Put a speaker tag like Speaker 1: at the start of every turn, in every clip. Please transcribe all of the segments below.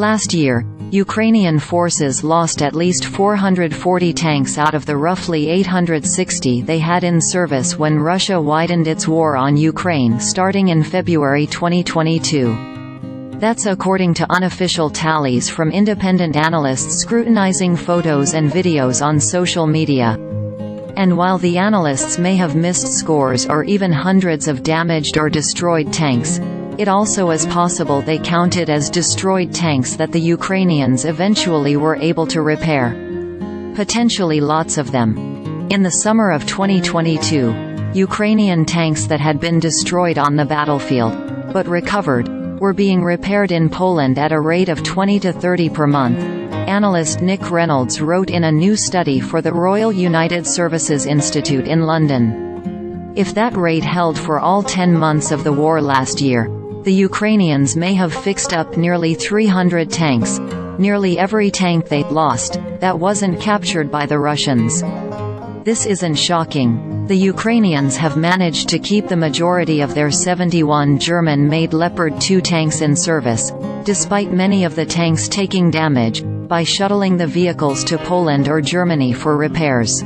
Speaker 1: Last year, Ukrainian forces lost at least 440 tanks out of the roughly 860 they had in service when Russia widened its war on Ukraine starting in February 2022. That's according to unofficial tallies from independent analysts scrutinizing photos and videos on social media. And while the analysts may have missed scores or even hundreds of damaged or destroyed tanks, it also is possible they counted as destroyed tanks that the Ukrainians eventually were able to repair. Potentially lots of them. In the summer of 2022, Ukrainian tanks that had been destroyed on the battlefield, but recovered, were being repaired in Poland at a rate of 20 to 30 per month, analyst Nick Reynolds wrote in a new study for the Royal United Services Institute in London. If that rate held for all 10 months of the war last year, the Ukrainians may have fixed up nearly 300 tanks, nearly every tank they lost, that wasn't captured by the Russians. This isn't shocking. The Ukrainians have managed to keep the majority of their 71 German-made Leopard 2 tanks in service, despite many of the tanks taking damage, by shuttling the vehicles to Poland or Germany for repairs.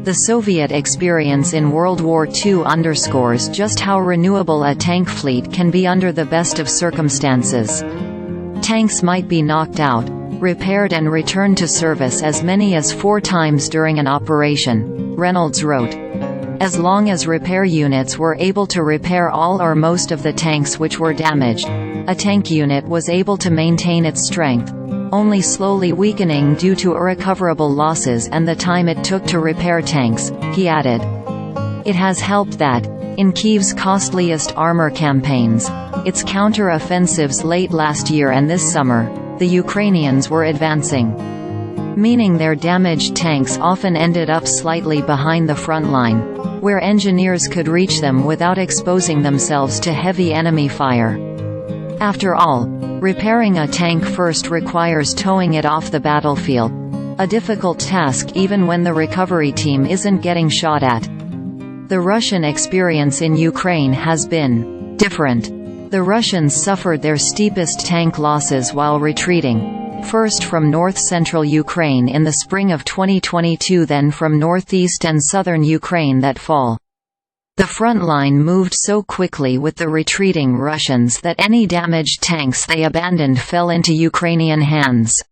Speaker 1: The Soviet experience in World War II underscores just how renewable a tank fleet can be under the best of circumstances. Tanks might be knocked out, repaired and returned to service as many as 4 times during an operation, Reynolds wrote. As long as repair units were able to repair all or most of the tanks which were damaged, a tank unit was able to maintain its strength, only slowly weakening due to irrecoverable losses and the time it took to repair tanks, he added. It has helped that, in Kyiv's costliest armor campaigns, its counter-offensives late last year and this summer, the Ukrainians were advancing. Meaning their damaged tanks often ended up slightly behind the front line, where engineers could reach them without exposing themselves to heavy enemy fire. After all, repairing a tank first requires towing it off the battlefield, a difficult task even when the recovery team isn't getting shot at. The Russian experience in Ukraine has been different. The Russians suffered their steepest tank losses while retreating, first from north-central Ukraine in the spring of 2022, then from northeast and southern Ukraine that fall. The front line moved so quickly with the retreating Russians that any damaged tanks they abandoned fell into Ukrainian hands.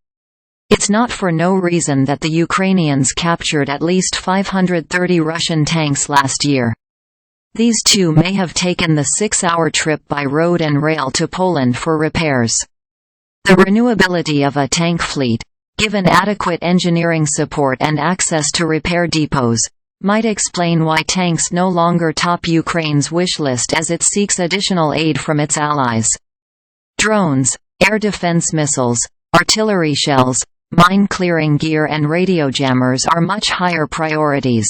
Speaker 1: It's not for no reason that the Ukrainians captured at least 530 Russian tanks last year. These two may have taken the 6-hour trip by road and rail to Poland for repairs. The renewability of a tank fleet, given adequate engineering support and access to repair depots, might explain why tanks no longer top Ukraine's wish list as it seeks additional aid from its allies. Drones, air defense missiles, artillery shells, mine-clearing gear and radio jammers are much higher priorities.